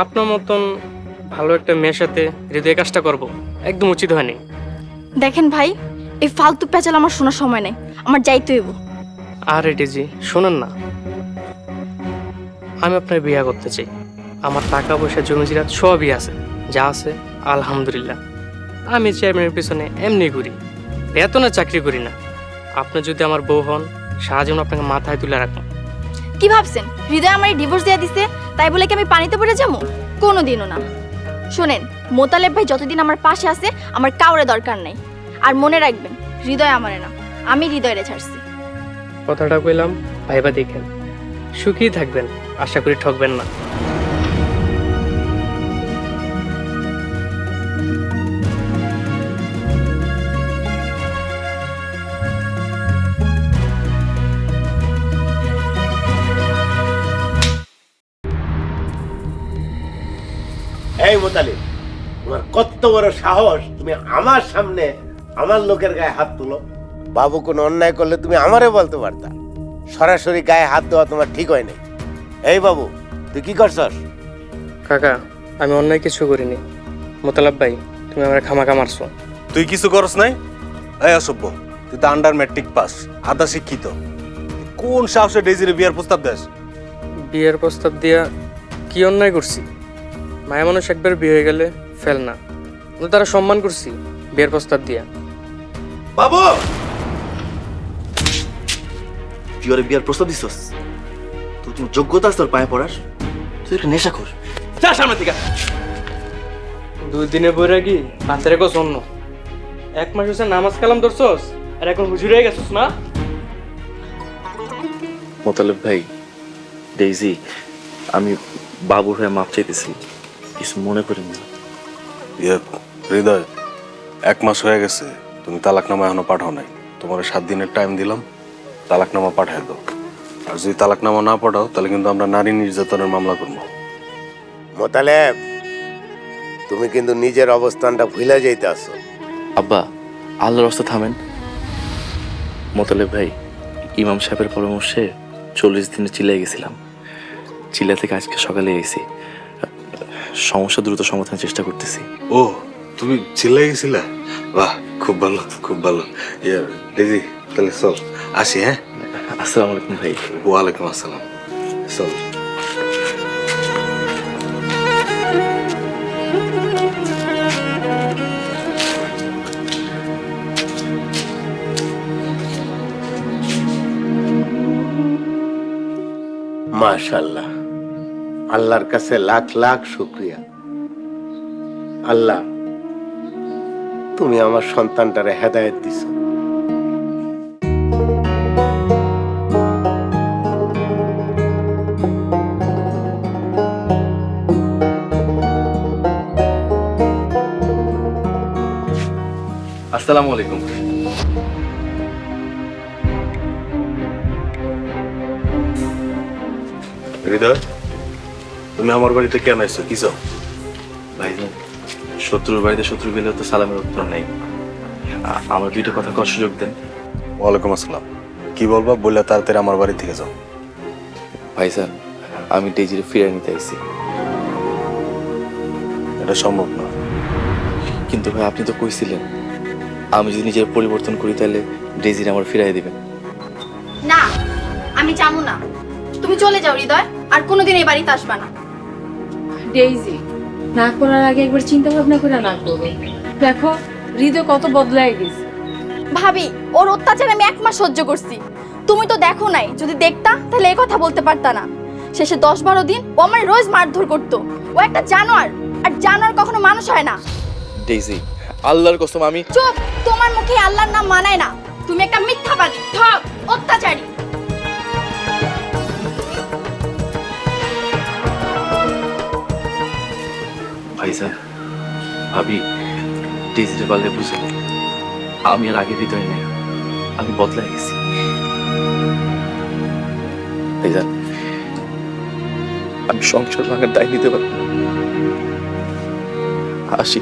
আপনার মতন ভালো একটা মেয়ের সাথে হৃদয় কাজটা করবো একদম উচিত হয়নি। দেখেন ভাই, এই ফালতু পেঁচাল আমার শোনার সময় নেই, আমার যাইতে হইব। আর এটিজি শোনেন না, আমি আপনার বিয়া করতে চাই। আমার টাকা পয়সা জমি জিরাত সবই আছে, যা আছে আলহামদুলিল্লাহ। আমি চেয়ারম্যানের পিছনে এমনি ঘুরি, বেতনের চাকরি করি না। আপনি যদি আমার বউ হন, সারাজীবন আপনাকে মাথায় তুলে রাখবো। কি ভাবছেন হৃদয় আমার ডিভোর্স দিয়ে দিছে তাই বলে কি আমি পানিতে পড়ে যাবো? কোনোদিনও না। শোনেন, মোতালেব ভাই যতদিন আমার পাশে আছে আমার কাউরে দরকার নাই। আর মনে রাখবেন, হৃদয় আমারে না, আমি হৃদয়রে ছাড়ছি। কথাটা কইলাম, ভাইবা দেখেন, সুখী থাকবেন, আশা করি ঠকবেন না। এই মোতালিব, তোমার কত বড় সাহস, তুমি আমার সামনে আমার লোকের গায়ে হাত তুলো। বাবু কোনো অন্যায় করলে তুমি আমারে বলতে পারতা, সরাসরি গায়ে হাত দেওয়া তোমার ঠিক হয় নাই। এই বাবু, তুই কি করছস? কাকা, আমি অন্যায় কিছু করিনি। মোতালাব ভাই, তুমি আমার খামাখা মারছো। তুই কিছু করস নাই? এই অসভ্য, তুই তো আন্ডার ম্যাট্রিক পাস, আধা শিক্ষিত, কোন সাহসে ডেজিরে বিয়ার প্রস্তাব দেস? বিয়ের প্রস্তাব দিয়া কি অন্যায় করছি? মায়া মানুষ একবার বিয়ে হয়ে গেলে ফেল না, কিন্তু তারা সম্মান করছি বিয়ের প্রস্তাব দিয়া। বাবু, তুই ওরে বিয়ার প্রস্তাব দিছস? তুই তোমার যোগ্যতা আছে তোর পায়ে পড়ার? তুই একটা নেশা কর, যা সামনে থেকে। 2 দিনে বৈরাগী হাতের একো অন্য, 1 মাস হচ্ছে নামাজ কালাম ধরছস, আর এখন হুজুর হয়ে গেছস না? মোতালেব ভাই, ডেইজি, আমি বাবুর হয়ে মাপ চাইতেছি, কিছু মনে করেন না। হৃদয়, 1 মাস হয়ে গেছে, তুমি তালাকনামা এখনো পাঠাও নাই। তোমার 7 দিনের টাইম দিলাম, তালাকনামা পাঠায় দাও। আর যদি তালাকনামা না পাঠাও তাহলে কিন্তু আমরা নারী নির্যাতনের মামলা করবো। মোতালেব, তুমি কিন্তু নিজের অবস্থানটা ভুলে যাইতে আসো। আব্বা, আল্লাহর রাস্তা থামেন। মোতালেব ভাই, ইমাম সাহেবের পরামর্শে 40 দিনে চিল্লাই গেছিলাম, চিল্লা থেকে আজকে সকালে এসেছি। সমস্যা দ্রুত সমাধানের চেষ্টা করতেছি। ও, তুমি চিল্লাই গেছিলা? বাহ, খুব ভালো, খুব ভালো। ডেজি, তাহলে চল আসি। হ্যাঁ, আসসালামু আলাইকুম ভাই। ওয়ালাইকুম আসসালাম, চল। মাশাআল্লাহ, আল্লাহর কাছে লাখ লাখ শুকরিয়া। আল্লাহ, তুমি আমার সন্তানটারে হেদায়েত দিছো। আসসালামু আলাইকুম। হৃদয়, তুমি আমার বাড়িতে কেন এসছো? কি চাও? ভাইজান, শত্রুর বাড়িতে শত্রু গেলেও তো সালামের উত্তর নেই। আমার 2টা কথা কর, সুযোগ দেন। ওয়ালাইকুম আসসালাম। কি বলবা? বললে তাড়াতাড়ি আমার বাড়ি থেকে যাও। ভাইজান, আমি ডেজিরে ফিরে নিতে আইছি। এটা সম্ভব না। কিন্তু ভাই, আপনি তো কইছিলেন আমি যদি নিজের পরিবর্তন করি তাহলে ডেজির আমার ফিরাই দিবেন। না, আমি যাবো না। তুমি চলে যাও হৃদয়, আর কোনোদিন এই বাড়িতে আসবা না। ডেইজি, না করার আগে একবার চিন্তা ভাবনা করে না করবে। দেখো, হৃদয় কত বদলায় গেছে। ভাবি, ওর অত্যাচার আমি 1 মাস সহ্য করছি। তুমি তো দেখো নাই, যদি দেখতা তাহলে এই কথা বলতে পারতা না। শেষে 10-12 দিন ও আমার রোজ মারধর করতো। ও একটা জানোয়ার, আর জানোয়ার কখনো মানুষ হয় না। ডেইজি, আল্লাহর কসম আমি। চুপ, তোমার মুখে আল্লাহর নাম মানায় না। তুমি একটা মিথ্যাবাদী, ঠক, অত্যাচারী। ভাইজান, ভাবি, ডেজিরে পারলে বুঝে আমি আর আগে হৃদয় নেই, আমি বদলাই গেছি। ভাইজান, আমি সংসার ভাঙার দায় নিতে পারবো না। আসি,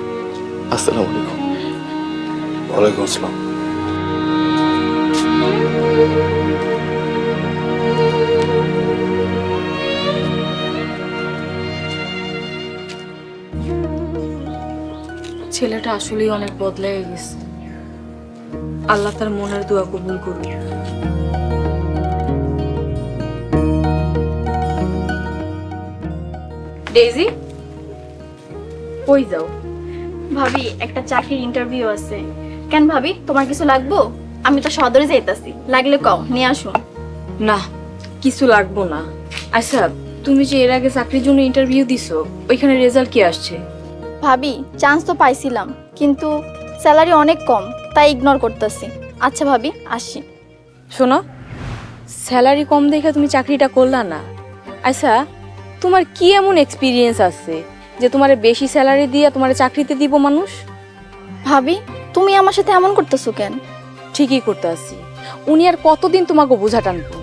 আসসালামু আলাইকুম। ওয়ালাইকুম আসসালাম। ছেলেটা আসলেই অনেক বদলায় গেছে। আল্লাহ তার মনের দোয়া কবুল করুন। ডেইজি, কই যাও? ভাবি, একটা চাকরির ইন্টারভিউ আছে। কেন ভাবি, তোমার কিছু লাগবো? আমি তো সদরে যাইতাছি, লাগলে কও, নিয়ে আসুন। না, কিছু লাগবো না। আচ্ছা, তুমি যে এর আগে চাকরির জন্য ইন্টারভিউ দিছো, ওইখানে রেজাল্ট কি আসছে? ভাবি চান্স তো পাইছিলাম, কিন্তু স্যালারি অনেক কম, তাই ইগনোর করতেছি। আচ্ছা ভাবি, আসি। শোনো, স্যালারি কম দেখে তুমি চাকরিটা করলা না। আচ্ছা, তোমার কি এমন এক্সপিরিয়েন্স আছে যে তোমার বেশি স্যালারি দিয়ে তোমার চাকরিতে দিব মানুষ? ভাবি তুমি আমার সাথে এমন করতেছো কেন? ঠিকই করতে আসছি। উনি আর কতদিন তোমাকে বোঝা টানবো?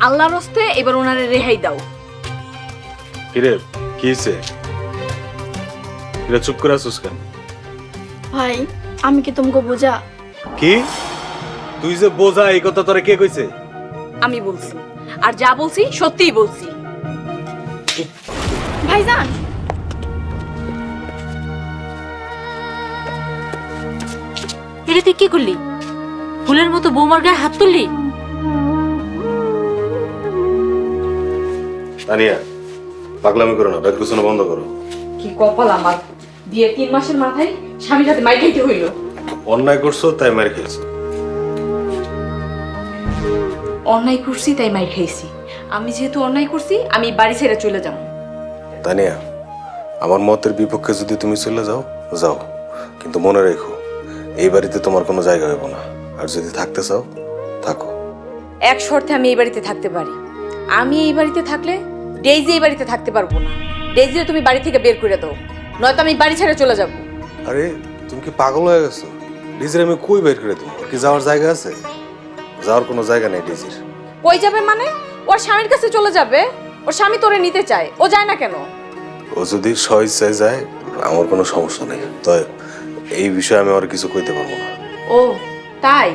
আল্লাহর হস্তে এবার ওনারে রেহাই দাও। কিরে কি হইছে? এরা চুপ করে আছিস কেন? ভাই আমি কি তোমাকে বোঝা? কি তুই যে বোঝা, এই কথা তোরে কে কইছে? আমি বলছি, আর যা বলছি সত্যিই বলছি। ভাইজান এটা তুই কি করলি? ফুলের মতো বৌমার গায়ে হাত তুললি? তানিয়া, পাগলামি করো না, ব্যাগ গুছানো বন্ধ করো। কি কপাল আমার, বিয়ের 3 মাসের মাথায় স্বামীর সাথে মাই খাইতে হইল। অন্যায় করছো তাই মার খেয়েছো। অন্যায় করছি তাই মাই খাইছি। আমি যেহেতু অন্যায় করছি, আমি বাড়ি ছেড়ে চলে যাব। তানিয়া, আমার মতের বিপক্ষে যদি তুমি চলে যাও যাও, কিন্তু মনে রেখো এই বাড়িতে তোমার কোনো জায়গা হইব না। আর যদি থাকতে চাও থাকো। এক শর্তে আমি এই বাড়িতে থাকতে পারি। আমি এই বাড়িতে থাকলে ডেইজি এই বাড়িতে থাকতে পারবো না। ডেইজিরে তুমি বাড়ি থেকে বের করে দাও, নয়তো আমি বাড়ি ছেড়ে চলে যাব। আরে তুমি কি পাগল হয়ে গেছো? ডিজির আমি কই বের করে দেবো? কি যাওয়ার জায়গা আছে? যাওয়ার কোনো জায়গা নেই ডিজির। কই যাবে মানে? ওর স্বামীর কাছে চলে যাবে। ওর স্বামী তোরে নিতে চায়, ও যায় না কেন? ও যদি স্বেচ্ছায় যায় আমার কোনো সমস্যা নেই, তবে এই বিষয়ে আমি আর কিছু কইতে পারবো না। ও তাই?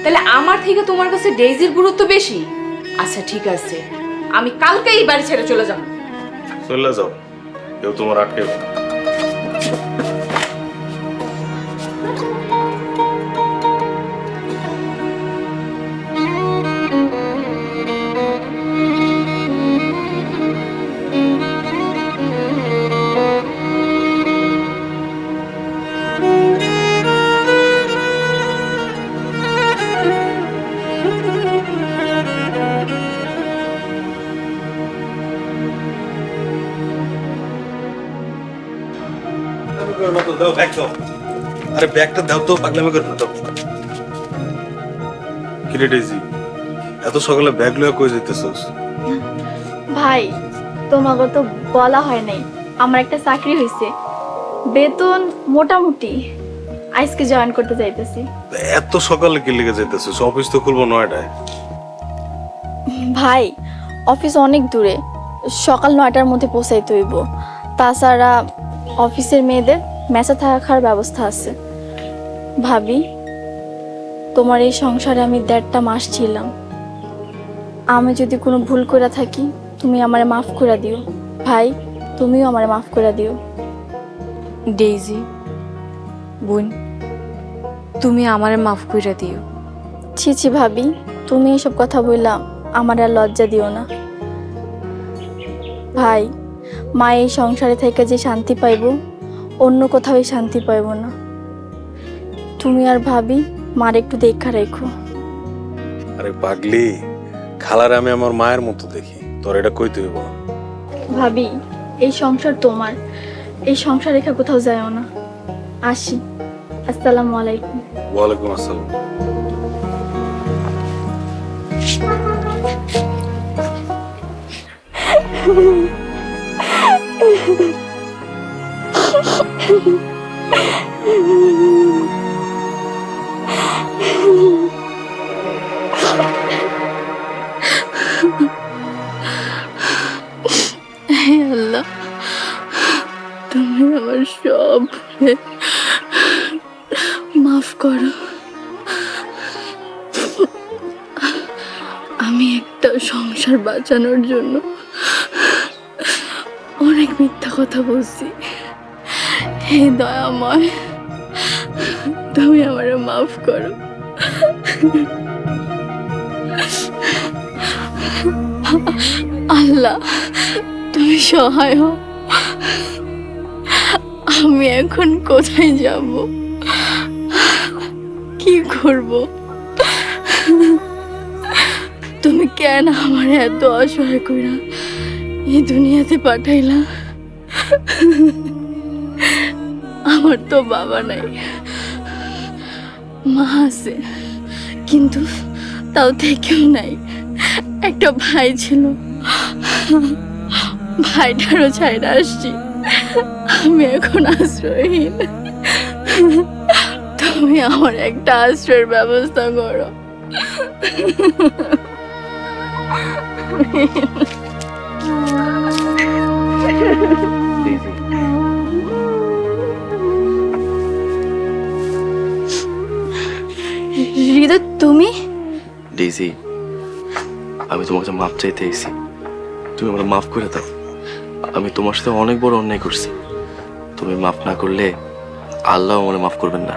তাহলে আমার থেকে তোমার কাছে ডেইজির গুরুত্ব বেশি? আচ্ছা ঠিক আছে, আমি কালকেই বাড়ি ছেড়ে চলে যাব। চলে যাও, কেউ তোমার আটকে না। দাও ব্যাগ দাও। আরে ব্যাগটা দাও তো, পাগলামি করে দাও। কিরে ডেজি, এত সকালে ব্যাগ লয়ে কই যাইতেছস? ভাই তোমাকে তো বলা হয় নাই, আমার একটা চাকরি হয়েছে, বেতন মোটামুটি। আজকে জয়েন করতে যাইতেছি। এত সকালে কি লেগে যাইতেছস? অফিস তো খুলবো 9টায়। ভাই অফিস অনেক দূরে, সকাল 9টার মধ্যে পৌঁছাইতে হইব। তাছাড়া অফিসের মেয়েদের মেসে থাকার ব্যবস্থা আছে। ভাবি তোমার এই সংসারে আমি 1.5 মাস ছিলাম। আমি যদি কোনো ভুল করে থাকি তুমি আমারে মাফ করে দিও। ভাই তুমিও আমারে মাফ করে দিও। ডেইজি বোন, তুমি আমারে মাফ করে দিও। ছি ছি ভাবি, তুমি এসব কথা বললা আমার আর লজ্জা দিও না। ভাই মা এই সংসারে থেকে যে শান্তি পাইব, অন্য কোথাও শান্তি পাইব না। তুমি আর ভাবি মার একটু দেখা রেখো। আরে পাগলি, খালারে আমি আমার মায়ের মতো দেখি, তোর এটা কইতে হইব না। ভাবি এই সংসার তোমার, এই সংসার রেখা কোথাও যায়ও না। আসি, আসসালামু আলাইকুম। ওয়ালাইকুম আসসালাম। হে আল্লাহ, তুমি আমার সব মাফ করো। আমি একটা সংসার বাঁচানোর জন্য অনেক মিথ্যা কথা বলছি। হে দয়াময়, তুমি আমারে মাফ করো। আল্লাহ তুমি সহায় হও। আমি এখন কোথায় যাব, কি করব? তুমি কেন আমার এত অসহায় কইরা এই দুনিয়াতে পাঠাইলা, আমার তো বাবা নাই, মা আছে কিন্তু তাও থেকেও নাই। একটা ভাই ছিল, ভাইটারও ছাইরা আসছি। আমি এখন আশ্রয়হীন। তুমি আমার একটা আশ্রয়ের ব্যবস্থা করো। হৃদয়, তুমি? ডেইজি, আমি তোমাকে মাপ চাইতে এসেছি, তুমি আমার মাফ করে দাও। আমি তোমার সাথে অনেক বড় অন্যায় করছি, তুমি মাফ না করলে আল্লাহ আমার মাফ করবেন না।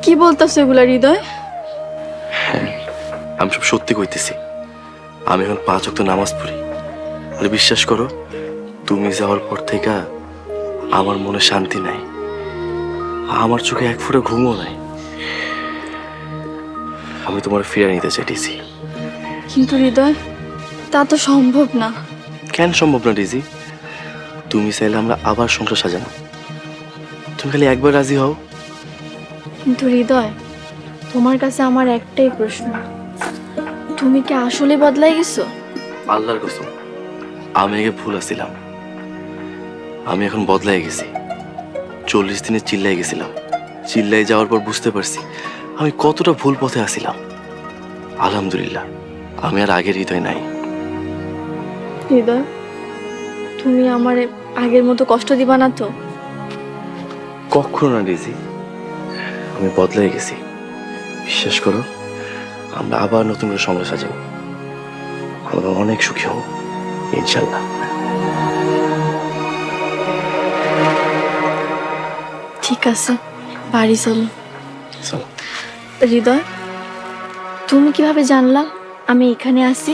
কি বলতেছো এগুলা হৃদয়? হ্যাঁ, আমি সব সত্যি কইতেছি। আমি এখন 5 ওয়াক্ত নামাজ পড়ি, আর বিশ্বাস করো, তুমি যাওয়ার পর থেকে আমার মনে শান্তি নাই, আমার চোখে এক ফোঁটা ঘুমও নাই। আমি তোমার ফিরে নিতে চাই ডিজি। কিন্তু হৃদয়, তা তো সম্ভব না। কেন সম্ভব না ডিজি? তুমি চাইলে আমরা আবার সংসার সাজানো, তুমি খালি একবার রাজি হও। কিন্তু হৃদয়, তোমার কাছে আমার একটাই প্রশ্ন, তুমি কি আসলে বদলাই গেছো? আল্লাহর কসম, আমি আগে ভুল আছিলাম, আমি এখন বদলাই গেছি। 40 দিনে চিল্লাই গেছিলাম, চিল্লাই যাওয়ার পর বুঝতে পারছি আমি কতটা ভুল পথে আছিলাম। আলহামদুলিল্লাহ, আমি আর আগের হৃদয় নাই। হৃদয়, তুমি আমারে আগের মতো কষ্ট দিবা না তো? কখনো না ডিজি, আমি বদলাই গেছি। বিশ্বাস করো, আমরা আবার নতুন করে সংসার সাজাবো, আমরা অনেক সুখী হব ইনশাল্লাহ। ঠিক আছে, বাড়ি চলো। চলো। হৃদয়, তুমি কিভাবে জানলা আমি এখানে আছি?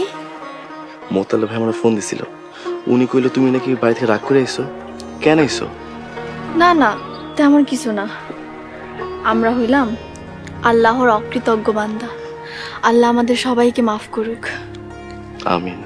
মোতালেব ভাই আমার ফোন দিছিল, উনি কইলো তুমি নাকি বাড়ি থেকে রাগ করে আইছো। কেন আইছো? না না, তেমন কিছু না। আমরা হইলাম আল্লাহর অকৃতজ্ঞ বান্দা। আল্লাহ আমাদের সবাইকে মাফ করুক। আমিন।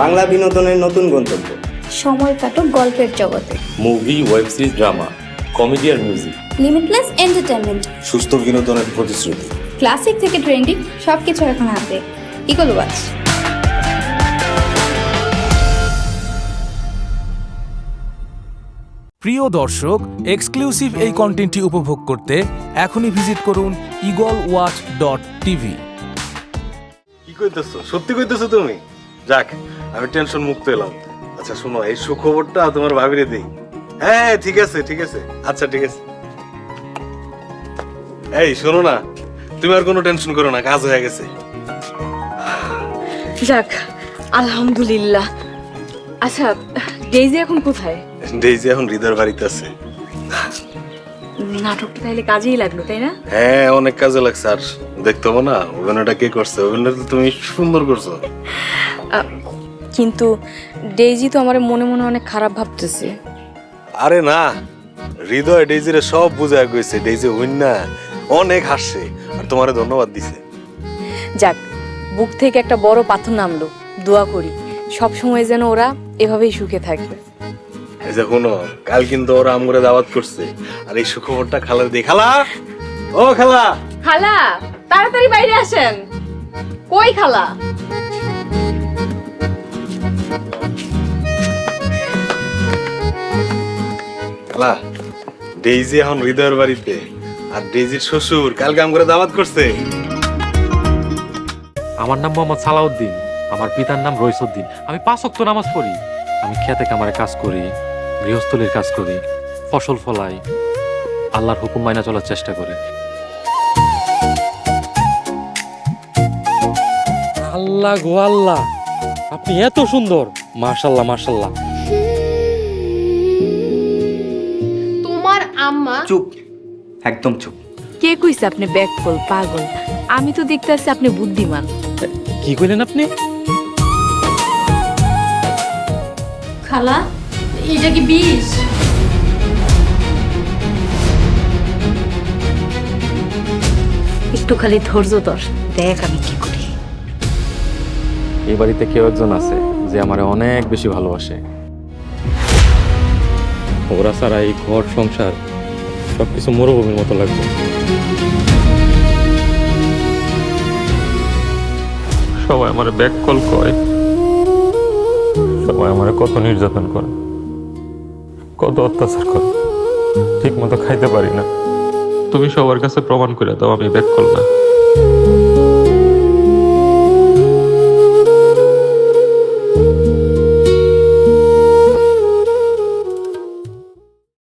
বাংলা বিনোদনের নতুন গন্তব্য। সময় কাটুক গল্পের জগতে। Movie, web series, drama, comedy আর মিউজিক। Limitless entertainment. সুস্থ বিনোদনের প্রতিশ্রুতি। ক্লাসিক থেকে ট্রেন্ডিং সবকিছু এখন হাতে। Eagle Watch. প্রিয় দর্শক, এক্সক্লুসিভ এই কন্টেন্টটি উপভোগ করতে এখনই ভিজিট করুন eagleWatch.tv। কি কইতেছো? সত্যি কইতেছো তুমি? যাক, আমি টেনশন মুক্ত এলাম। আচ্ছা শোনো, এই সুখবরটা তোমার ভাবিরে দেই। হ্যাঁ ঠিক আছে ঠিক আছে, আচ্ছা ঠিক আছে। এই শোনো না, তুমি আর কোনো টেনশন করো না, কাজ হয়ে গেছে। যাক, আলহামদুলিল্লাহ। আচ্ছা, ডেইজি এখন কোথায়? ডেইজি এখন হৃদয়ের বাড়িতে আছে। নাটকটা তাইলে কাজেই লাগলো, তাই না? হ্যাঁ, অনেক কাজে লাগছে। আর দেখতে হবে না অভিনয়টা কে করছে? অভিনয়টা তো তুমি সুন্দর করছো। কিন্তু ডেইজি তো আমার মনে মনে অনেক খারাপ ভাবতেছে। আরে না, হৃদয় ডেইজিরে সব বুঝায় কইছে। ডেইজি হইন না অনেক হাসছে আর তোমারে ধন্যবাদ দিছে। যাক, বুক থেকে একটা বড় পাথর নামলো। দোয়া করি সব সময় যেন ওরা এভাবেই সুখে থাকবে। এই যে শোনো, কাল কিন্তু ওরা আমগরে দাওয়াত করছে, আর এই সুখবরটা খালার দেই। খালা, ও খালা। খালা, তাড়াতাড়ি বাইরে আসেন। কই খালা? খালা, ডেইজি এখন হৃদয়ের বাড়িতে, আর ডেইজির শ্বশুর কালকে আমগরে দাওয়াত করছে। আমার নাম মোহাম্মদ সালাউদ্দিন, আমার পিতার নাম রইসউদ্দিন। আমি 5 ওয়াক্ত নামাজ পড়ি। আমি খেতে কামারে কাজ করি, গৃহস্থলীর কাজ করি, ফসল ফলাই, আল্লাহর হুকুম মাইনা চলার চেষ্টা করি। আল্লাহ গো আল্লাহ, আপনি আপনি এত সুন্দর, মাশাল্লাহ মাশাল্লাহ। তোমার আম্মা চুপ, একদম চুপ। কে কইছে আপনি ব্যাককল পাগল? আমি তো দেখতেছি আপনি বুদ্ধিমান। কি কইলেন আপনি? খালা এটা কি বিষ? একটু খালি ধৈর্য ধর, দেখ আমি কি করি। এই বাড়িতে কেউ একজন আছে যে আমারে অনেক বেশি ভালোবাসে। ওরা ছাড়া এই ঘর সংসার সবকিছু মরুভূমির মতো লাগবে। সবাই আমার ব্যাক কল করে, সবাই আমার কত নির্যাতন করে, কত অত্যাচার করে, ঠিক মতো খাইতে পারি না। তুমি সবার কাছে প্রমাণ করে দাও আমি ব্যাক কল না।